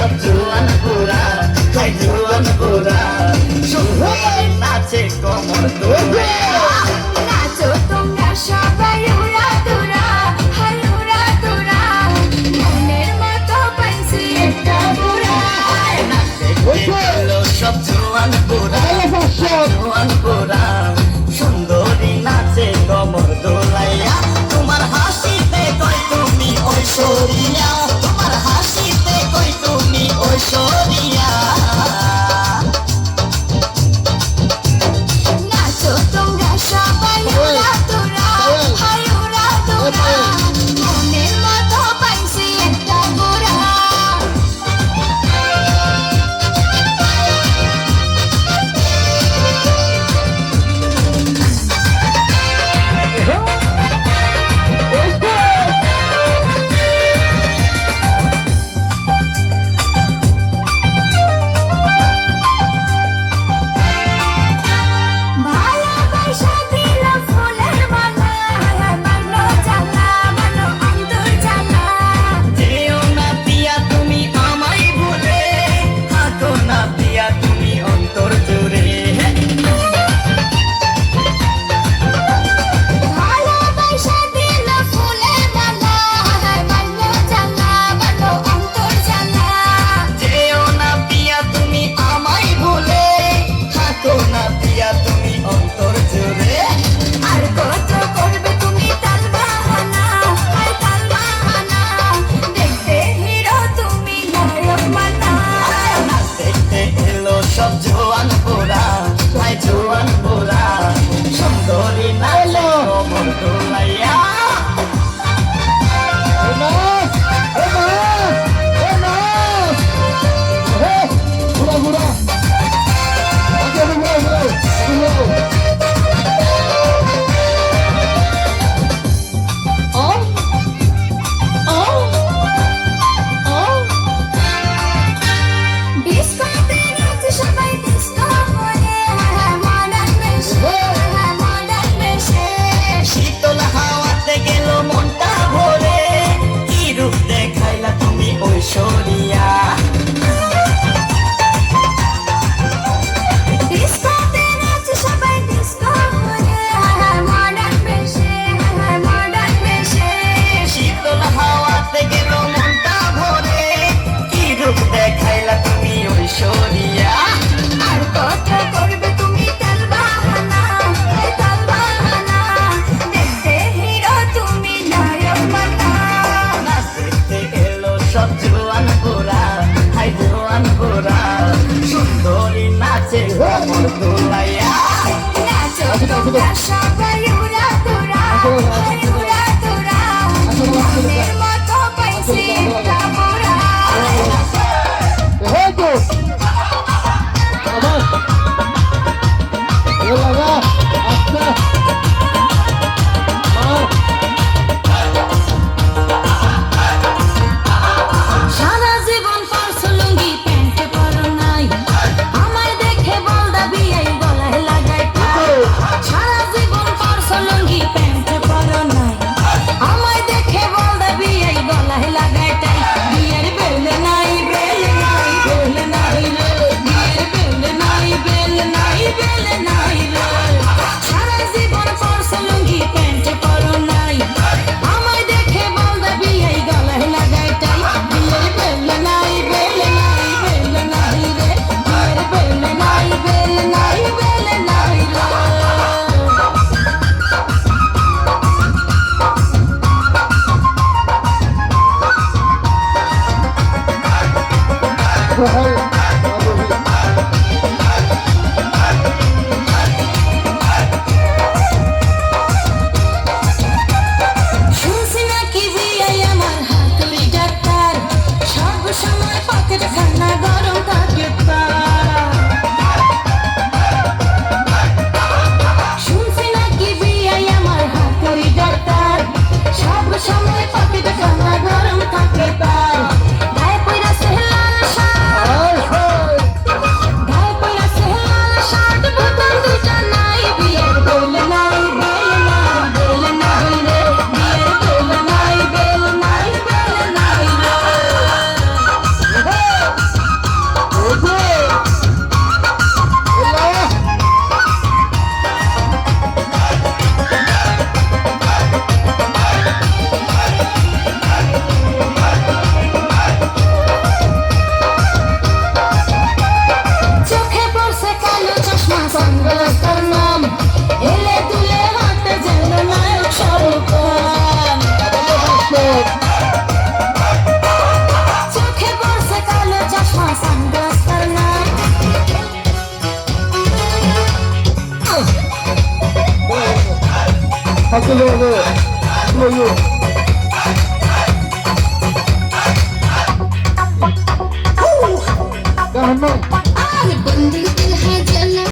সব জোয়ান বুড়া, হাই জোয়ান বুড়া, সুন্দর নাচে কোমর দুলাইয়া। নাচো তোমরা সবাই উড়া দুরা, হাই উড়া দুরা, মনের মতো পাইছি একটা বুড়া। নাচে গেলো সব জোয়ান বুড়া, জোয়ান বুড়া, সুন্দরী নাচে কোমর দুলাইয়া। তোমার হাসিতে কই তুমি ঐশ্বরিয়া, তোমার হাসিতে কই তুমি ঐশ্বরিয়া। নাচো তোমরা সবাই উড়া দুরা, হাই উড়া দুরা, মনের মতো পাইছি একটা বুড়া। ভালোবাসা দিল ফুলের মালা, মানো জ্বালা, মানো অন্তর জ্বালা। যেও না পিয়া তুমি আমায় ভুলে, থাকো না পিয়া তুমি অন্তর জুড়ে। ভালোবাসা দিল ফুলের মালা, মানো জ্বালা, মানো অন্তর জ্বালা। যেও না পিয়া তুমি আমায় ভুলে, থাকো না পিয়া তুমি অন্তর জুড়ে। আর কত করবে তুমি তাল বাহানা, হাই তাল বাহানা, দেখতে হিরো তুমি নায়ক মানা। দেখতে এলো সব জোয়ান বুড়া, হাই জোয়ান বুড়া, সুন্দরী নাচে কোমর দুলাইয়া। ডিস্কোতে নাচে সবাই ডিস্কো করে, মডার্ন বেশে, মডার্ন বেশে। শীতল হাওয়াতে গেল মনটা ভরে, কি রূপ দেখাইলা তুমি ঐশ্বরিয়া। ডিস্কোতে নাচে সবাই ডিস্কো করে, মডার্ন বেশে, মডার্ন বেশে। শীতল হাওয়াতে গেল মনটা ভরে, কি রূপ দেখাইলা তুমি ঐশ্বরিয়া। আর কত করবে তুমি তাল বাহানা, এই তাল বাহানা, দেখতে হিরো তুমি নায়ক মানা। নাচতে এলো সব জোয়ান বুড়া, হাই জোয়ান বুড়া, সুন্দরী নাচে কোমর দুলাইয়া। নাচো তোমরা সবাই উড়া দুরা, হাই উড়া দুরা, মনের মতো পাইছি একটা বুড়া। সারা জীবন পরছো লুঙ্গি প্যান্টে পরো নাই, আমায় দেখে বল দাবি এই গলায় লাগাই টাই। সারা জীবন পরছো লুঙ্গি প্যান্টে পরো নাই, আমায় দেখে বল দাবি এই গলায় লাগাই টাই। বিয়ের বেল নাই, বেল নাই, বেল নাই রে, বিয়ের বেল নাই, বেল নাই, বেল নাই রে। সারা জীবন পরছো লুঙ্গি প্যান্টে পরো নাই, আমায় দেখে বল দাবি এই গলায় লাগাই টাই। বিয়ের বেল নাই, বেল নাই, বেল নাই রে, বিয়ের বেল নাই, বেল নাই, বেল নাই রে। শুনছি নাকি বিয়াই আমার হাতুড়ি ডাক্তার, সব সময় পকেট খানা গরম থাকে তার। শুনছি নাকি বিয়াই আমার হাতুড়ি ডাক্তার, সব সময় পকেট খানা গরম থাকে তার। গায়ে পইরা সে লাল শাল, Hasta luego. Luego. Ganó.